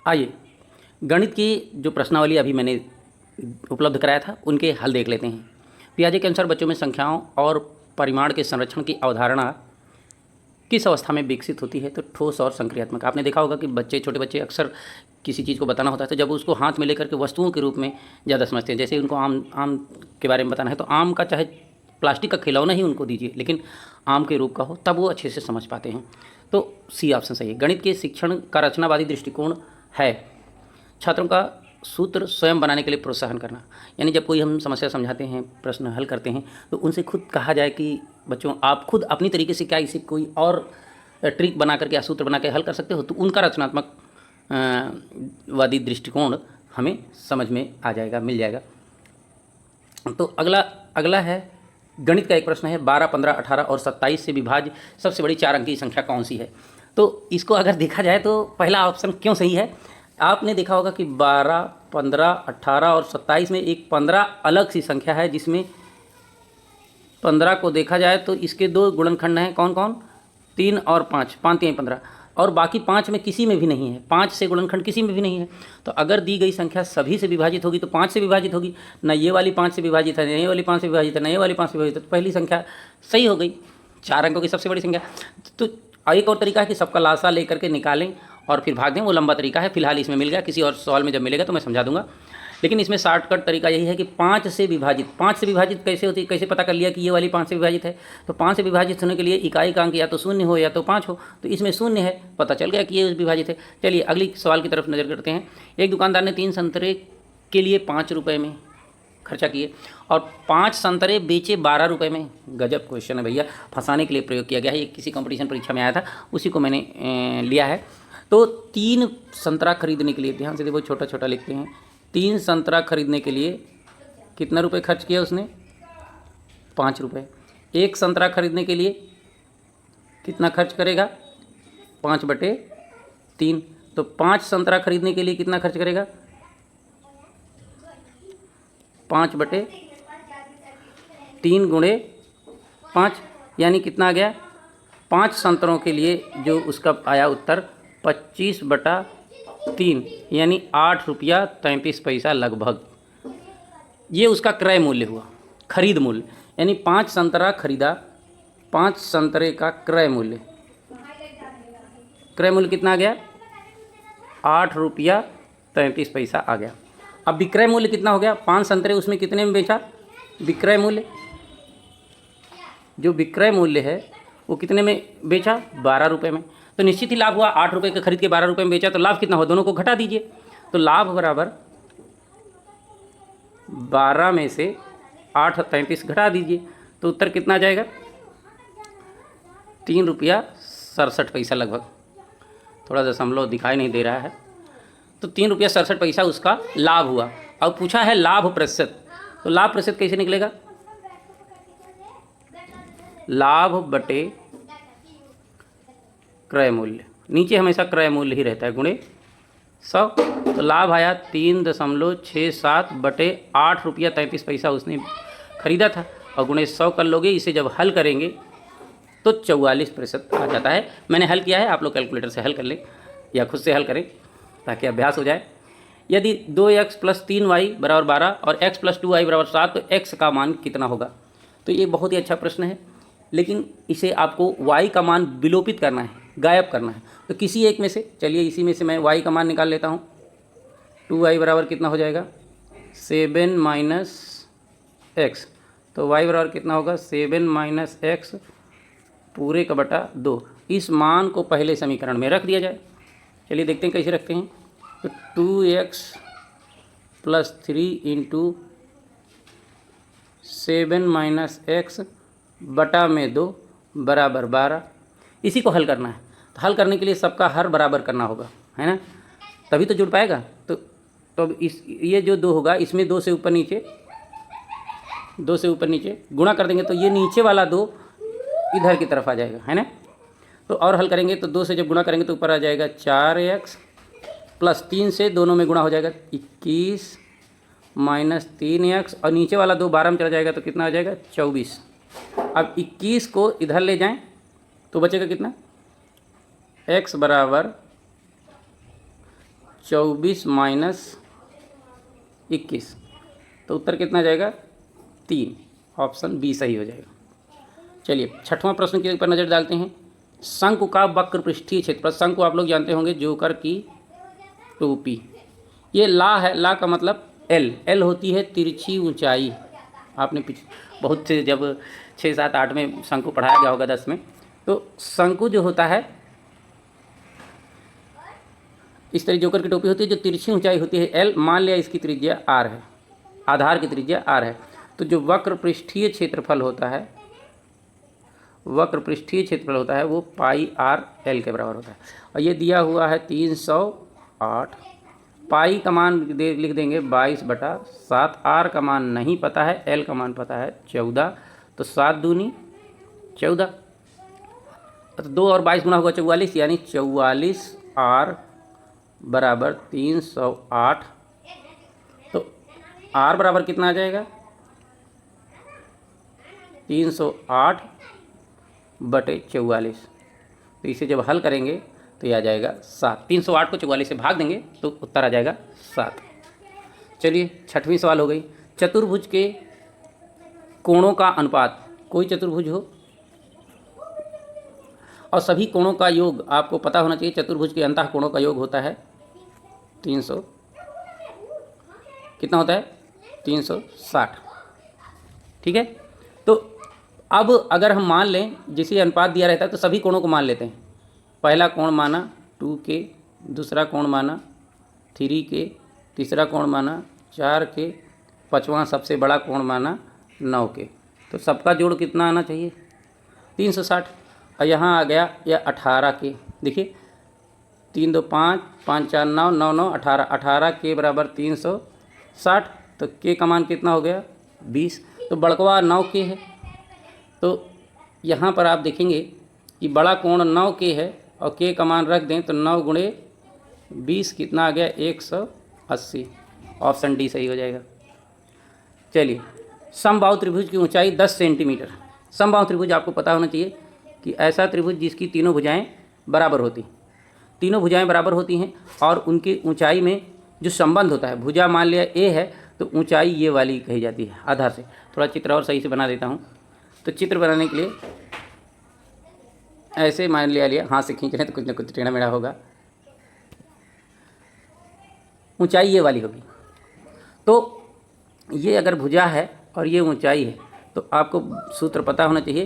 आइए गणित की जो प्रश्नावली अभी मैंने उपलब्ध कराया था उनके हल देख लेते हैं। पियाजे के अनुसार बच्चों में संख्याओं और परिमाण के संरक्षण की अवधारणा किस अवस्था में विकसित होती है? तो ठोस और संक्रियात्मक। आपने देखा होगा कि बच्चे, छोटे बच्चे अक्सर किसी चीज़ को बताना होता है तो जब उसको हाथ में लेकर के वस्तुओं के रूप में ज़्यादा समझते हैं। जैसे उनको आम आम के बारे में बताना है तो आम का चाहे प्लास्टिक का खिलौना ही उनको दीजिए, लेकिन आम के रूप का हो, तब वो अच्छे से समझ पाते हैं। तो सी ऑप्शन सही है। गणित के शिक्षण का रचनावादी दृष्टिकोण है छात्रों का सूत्र स्वयं बनाने के लिए प्रोत्साहन करना। यानी जब कोई हम समस्या समझाते हैं, प्रश्न हल करते हैं, तो उनसे खुद कहा जाए कि बच्चों आप खुद अपनी तरीके से क्या इसे कोई और ट्रिक बना करके या सूत्र बना के हल कर सकते हो, तो उनका रचनात्मक वादी दृष्टिकोण हमें समझ में आ जाएगा, मिल जाएगा। तो अगला है गणित का एक प्रश्न है 12, 15, 18 और 27 से विभाज्य सबसे बड़ी 4 अंक की संख्या कौन सी है? तो इसको अगर देखा जाए तो पहला ऑप्शन क्यों सही है? आपने देखा होगा कि 12, 15, 18 और 27 में एक 15 अलग सी संख्या है, जिसमें 15 को देखा जाए तो इसके दो गुणनखंड हैं, कौन कौन? 3 और 5, 5 3 15, और बाकी 5 में किसी में भी नहीं है। 5 से गुणनखंड किसी में भी नहीं है। तो अगर दी गई संख्या सभी से विभाजित होगी तो 5 से विभाजित होगी, ना ये वाली 5 से विभाजित है, ना ये वाली 5 से विभाजित है, ना ये वाली 5 से विभाजित है, तो पहली संख्या सही हो गई, 4 अंकों की सबसे बड़ी संख्या। तो एक और तरीका है कि सबका लासा लेकर के निकालें और फिर भाग दें, वो लंबा तरीका है, फिलहाल इसमें मिल गया, किसी और सवाल में जब मिलेगा तो मैं समझा दूंगा। लेकिन इसमें शॉर्टकट तरीका यही है कि 5 से विभाजित कैसे होती है? कैसे पता कर लिया कि ये वाली 5 से विभाजित है? तो 5 से विभाजित होने के लिए इकाई का अंक या तो 0 हो या तो 5 हो, तो इसमें 0 है, पता चल गया कि ये विभाजित है। चलिए अगली सवाल की तरफ नज़र करते हैं। एक दुकानदार ने 3 संतरे के लिए 5 रुपये में खर्चा किए और 5 संतरे बेचे 12 रुपये में। गजब क्वेश्चन है भैया, फंसाने के लिए प्रयोग किया गया है। ये किसी कंपटीशन परीक्षा में आया था, उसी को मैंने लिया है। तो 3 संतरा खरीदने के लिए, ध्यान से देखो, छोटा छोटा लिखते हैं, 3 संतरा खरीदने के लिए कितना रुपए खर्च किया उसने? 5 रुपये। 1 संतरा खरीदने के लिए कितना खर्च करेगा? 5/3। तो 5 संतरा खरीदने के लिए कितना खर्च करेगा? 5/3 गुणे 5, यानी कितना आ गया? 5 संतरों के लिए जो उसका आया उत्तर 25/3, यानी 8 रुपया 33 पैसा लगभग। ये उसका क्रय मूल्य हुआ, खरीद मूल्य, यानी 5 संतरा खरीदा, 5 संतरे का क्रय मूल्य कितना आ गया? 8 रुपया 33 पैसा आ गया। अब विक्रय मूल्य कितना हो गया? 5 संतरे उसमें कितने में बेचा? विक्रय मूल्य, जो विक्रय मूल्य है वो कितने में बेचा? 12 रुपये में। तो निश्चित ही लाभ हुआ, 8 रुपये का खरीद के 12 रुपये में बेचा, तो लाभ कितना हुआ? दोनों को घटा दीजिए, तो लाभ बराबर 12 में से 8 33 घटा दीजिए, तो उत्तर कितना आ जाएगा? 3 रुपया 67 पैसा लगभग। थोड़ा दशमलव दिखाई नहीं दे रहा है, तो 3 रुपया 67 पैसा उसका लाभ हुआ। अब पूछा है लाभ प्रतिशत, तो लाभ प्रतिशत कैसे निकलेगा? लाभ बटे क्रय मूल्य, नीचे हमेशा क्रय मूल्य ही रहता है, गुणे 100। तो लाभ आया 3.67 बटे 8 रुपया 33 पैसा उसने खरीदा था, और गुणे 100 कर लोगे। इसे जब हल करेंगे तो 44% आ जाता है। मैंने हल किया है, आप लोग कैलकुलेटर से हल कर लें या खुद से हल करें ताकि अभ्यास हो जाए। यदि 2x + 3y = 12 और x + 2y = 7, तो x का मान कितना होगा? तो ये बहुत ही अच्छा प्रश्न है, लेकिन इसे आपको y का मान विलोपित करना है, गायब करना है। तो किसी एक में से, चलिए इसी में से मैं y का मान निकाल लेता हूँ। 2y बराबर कितना हो जाएगा? 7 - x। तो y बराबर कितना होगा? 7 - x पूरे का बटा 2। इस मान को पहले समीकरण में रख दिया जाए। चलिए देखते हैं कैसे रखते हैं। तो 2x + 3 × 7 - x बटा में 2 बराबर 12। इसी को हल करना है। तो हल करने के लिए सबका हर बराबर करना होगा, है ना, तभी तो जुड़ पाएगा। तो अब ये जो 2 होगा, इसमें 2 से ऊपर नीचे गुणा कर देंगे, तो ये नीचे वाला 2 इधर की तरफ आ जाएगा, है ना। तो और हल करेंगे तो 2 से जब गुणा करेंगे तो ऊपर आ जाएगा 4x + 3 से दोनों में गुणा हो जाएगा 21 - 3x, और नीचे वाला 2 12 में चला जाएगा, तो कितना आ जाएगा? 24। अब 21 को इधर ले जाएं तो बचेगा कितना? x बराबर 24 माइनस 21, तो उत्तर कितना जाएगा 3। ऑप्शन बी सही हो जाएगा। चलिए 6वां प्रश्न के ऊपर नज़र डालते हैं। शंकु का वक्र पृष्ठीय क्षेत्रफल, शंकु आप लोग जानते होंगे जोकर की टोपी, ये ला है, ला का मतलब एल, एल होती है तिरछी ऊंचाई। आपने बहुत से जब 6, 7, 8 में शंकु पढ़ाया गया होगा 10 में, तो शंकु जो होता है इस तरह जोकर की टोपी होती है, जो तिरछी ऊंचाई होती है एल, मान लिया इसकी त्रिज्या आर है, आधार की त्रिज्या आर है, तो जो वक्र पृष्ठीय क्षेत्रफल होता है, वक्र पृष्ठीय क्षेत्रफल होता है वो पाई आर एल के बराबर होता है। और ये दिया हुआ है 308, पाई का मान लिख देंगे 22/7, आर का मान नहीं पता है, एल का मान पता है 14, तो 7 दूनी 14, तो 2 और 22 गुना होगा 44, यानी 44 आर बराबर 308। तो आर बराबर कितना आ जाएगा 308/44, तो इसे जब हल करेंगे तो ये आ जाएगा 7। 308 को 44 से भाग देंगे तो उत्तर आ जाएगा 7। चलिए 6वां सवाल हो गई। चतुर्भुज के कोणों का अनुपात, कोई चतुर्भुज हो और सभी कोणों का योग आपको पता होना चाहिए। चतुर्भुज के अंतः कोणों का योग होता है 300, कितना होता है 360, ठीक है। तो अब अगर हम मान लें जिसे अनुपात दिया रहता है तो सभी कोणों को मान लेते हैं। पहला कोण माना 2K, दूसरा कोण माना 3K, तीसरा कोण माना 4K, 5वां सबसे बड़ा कोण माना 9K, तो सबका जोड़ कितना आना चाहिए 360। और यहाँ आ गया यह 18K, देखिए 3 2 5 5 4 9 9 9 18, 18K बराबर 360, तो K का मान कितना हो गया 20, तो बड़कवा 9K है। तो यहाँ पर आप देखेंगे कि बड़ा कोण 9K है और K का मान रख दें तो 9 गुणे 20 कितना आ गया 180, ऑप्शन डी सही हो जाएगा। चलिए समबाहु त्रिभुज की ऊंचाई 10 सेंटीमीटर। समबाहु त्रिभुज आपको पता होना चाहिए कि ऐसा त्रिभुज जिसकी तीनों भुजाएं बराबर होती, तीनों भुजाएं बराबर होती हैं और उनकी ऊंचाई में जो संबंध होता है, भुजा मान लिया ए है तो ऊंचाई ये वाली कही जाती है आधार से। थोड़ा चित्र और सही से बना देता हूँ। तो चित्र बनाने के लिए ऐसे मान लिया हाथ से खींच रहे हैं तो कुछ ना कुछ टेढ़ा मेढ़ा होगा, ऊंचाई ये वाली होगी। तो ये अगर भुजा है और ये ऊंचाई है तो आपको सूत्र पता होना चाहिए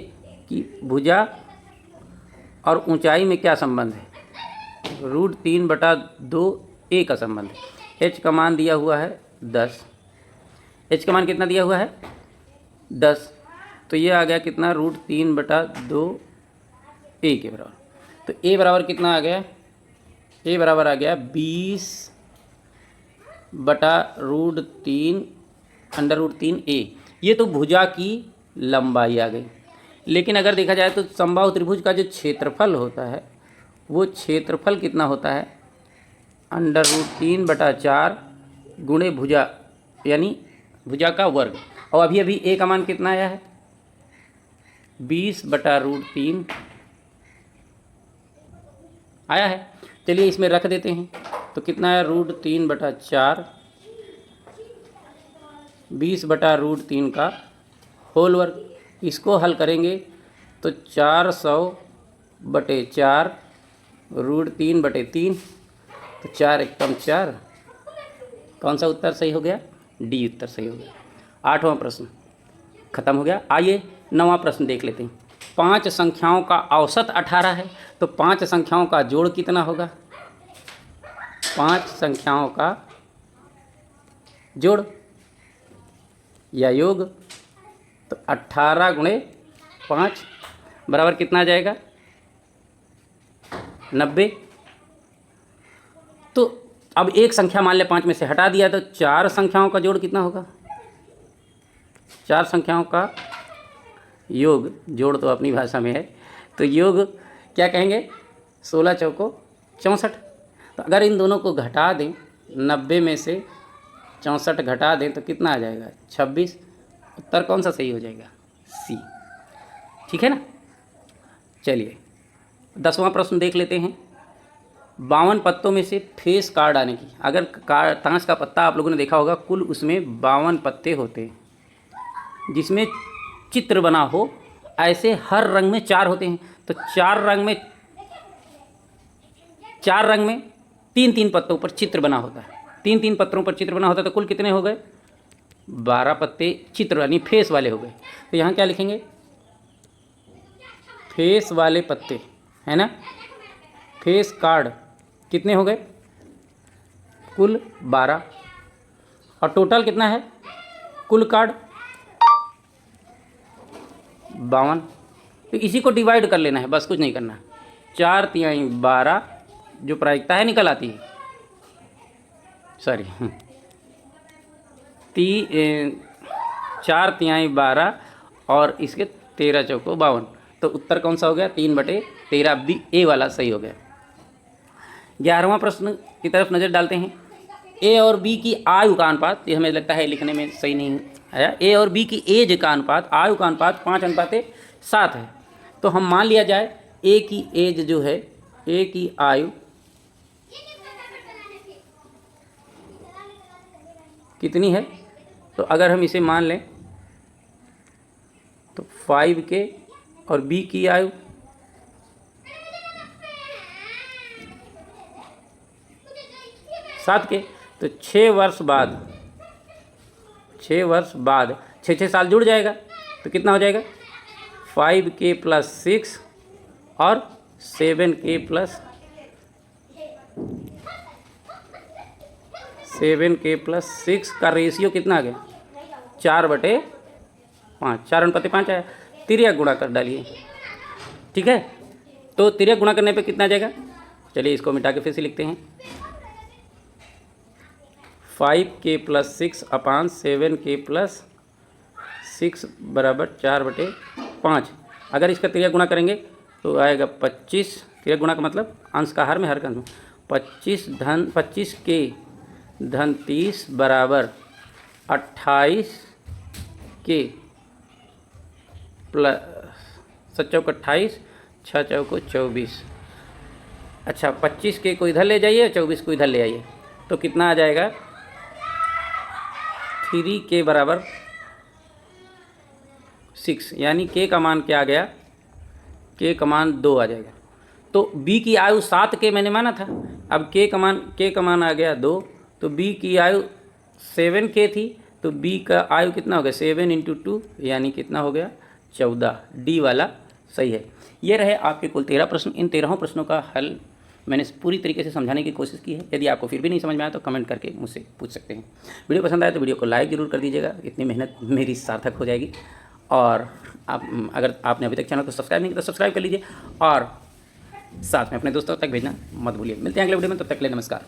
कि भुजा और ऊंचाई में क्या संबंध है, √3/2 ए का संबंध है। एच का मान दिया हुआ है 10, एच का मान कितना दिया हुआ है 10, तो ये आ गया कितना √3/2 ए के बराबर। तो ए बराबर कितना आ गया, ए बराबर आ गया 20/√3 ए। ये तो भुजा की लंबाई आ गई। लेकिन अगर देखा जाए तो समबाहु त्रिभुज का जो क्षेत्रफल होता है वो क्षेत्रफल कितना होता है √3/4 गुणे भुजा, यानी भुजा का वर्ग। और अभी अभी ए का मान कितना आया है 20/√3 आया है। चलिए इसमें रख देते हैं तो कितना है √3/4 20/√3 का होल वर्ग। इसको हल करेंगे तो 400/4 √3/3, तो 4 एकम 4, कौन सा उत्तर सही हो गया, डी उत्तर सही हो गया। 8वां प्रश्न खत्म हो गया। आइए 9वां प्रश्न देख लेते हैं। 5 संख्याओं का औसत 18 है, तो 5 संख्याओं का जोड़ कितना होगा, 5 संख्याओं का जोड़ या योग, तो 18 गुणे 5 बराबर कितना आ जाएगा 90। तो अब एक संख्या मान लें 5 में से हटा दिया तो 4 संख्याओं का जोड़ कितना होगा, 4 संख्याओं का योग, जोड़ तो अपनी भाषा में है तो योग क्या कहेंगे 16 चौको 64। तो अगर इन दोनों को घटा दें 90 में से 64 घटा दें तो कितना आ जाएगा 26। उत्तर कौन सा सही हो जाएगा, सी, ठीक है ना। चलिए 10वां प्रश्न देख लेते हैं। 52 पत्तों में से फेस कार्ड आने की। अगर ताश का पत्ता आप लोगों ने देखा होगा, कुल उसमें 52 पत्ते होते हैं जिसमें चित्र बना हो। ऐसे हर रंग में 4 होते हैं, तो 4 रंग में 3-3 पत्तों पर चित्र बना होता है। 3-3 पत्रों पर चित्र बना होता है, तो कुल कितने हो गए? 12 पत्ते चित्र यानी फेस वाले हो गए। तो यहाँ क्या लिखेंगे? फेस वाले पत्ते, है ना। फेस कार्ड कितने हो गए? कुल 12। और टोटल कितना है कुल कार्ड? 52। तो इसी को डिवाइड कर लेना है, बस कुछ नहीं करना। 4×3 12 जो प्रायिकता है निकल आती है, सॉरी 4×3 12 और इसके 13 चौको 52। तो उत्तर कौन सा हो गया? 3/13 बी, ए वाला सही हो गया। 11वां प्रश्न की तरफ नज़र डालते हैं। ए और बी की आयु का अनुपात, ये हमें लगता है लिखने में सही नहीं आया। ए और बी की एज का अनुपात, आयु का अनुपात 5:7 है। तो हम मान लिया जाए ए की एज जो है, ए की आयु कितनी है? तो अगर हम इसे मान लें तो 5K और बी की आयु 7K। तो 6 वर्ष बाद 6 साल जुड़ जाएगा, तो कितना हो जाएगा? 5K + 6 और 7K + 6 का रेशियो कितना आ गया? 4/5। 4/5 आया। तिर्यक गुणा कर डालिए, ठीक है। तो तिर्यक गुणा करने पे कितना आ जाएगा? चलिए इसको मिटा के फिर से लिखते हैं। 5K + 6 अपान 7K + 6 बराबर 4/5। अगर इसका तिर्यक गुणा करेंगे तो आएगा 25। तिर्यक गुणा का मतलब अंश का हर में, हर का अंश में। 25K धन 30 बराबर 28K + 7 चौक 28, 6 चौको 24। अच्छा, 25K को इधर ले जाइए, 24 को इधर ले आइए, तो कितना आ जाएगा? 3K बराबर 6, यानी K का मान क्या आ गया? K का मान 2 आ जाएगा। तो B की आयु 7K मैंने माना था, अब K का मान आ गया 2। तो B की आयु 7K थी, तो B का आयु कितना हो गया? 7 × 2 यानी कितना हो गया? 14। डी वाला सही है। ये रहे आपके कुल 13 प्रश्न। इन 13 प्रश्नों का हल मैंने पूरी तरीके से समझाने की कोशिश की है। यदि आपको फिर भी नहीं समझ में आया तो कमेंट करके मुझसे पूछ सकते हैं। वीडियो पसंद आए तो वीडियो को लाइक ज़रूर कर दीजिएगा, इतनी मेहनत मेरी सार्थक हो जाएगी। और आप अगर आपने अभी तक चैनल को सब्सक्राइब नहीं किया तो सब्सक्राइब कर लीजिए और साथ में अपने दोस्तों तक भेजना मत भूलिए। मिलते हैं अगले वीडियो में, तब तक के लिए नमस्कार।